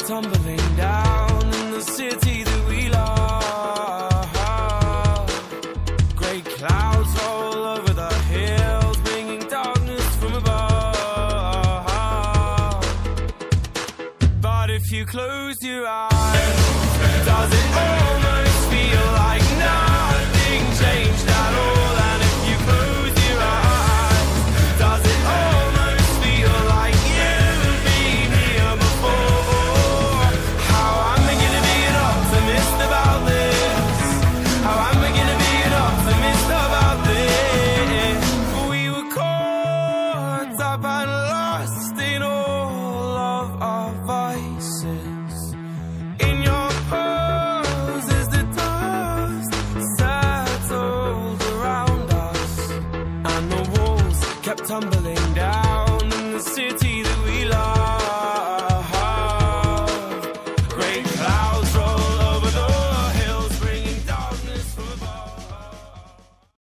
tumbling down in the city that we love. Grey clouds roll over the hills, bringing darkness from above. But if you close your eyes, does it almost feel like nothing changed at all? And if you close your eyes, does it almost feel like you've been here before? How am I gonna be an optimist about this? How am I gonna be an optimist about this? We were caught up and lost in all of our vices. In your pose as the dust settled around us, and the walls kept tumbling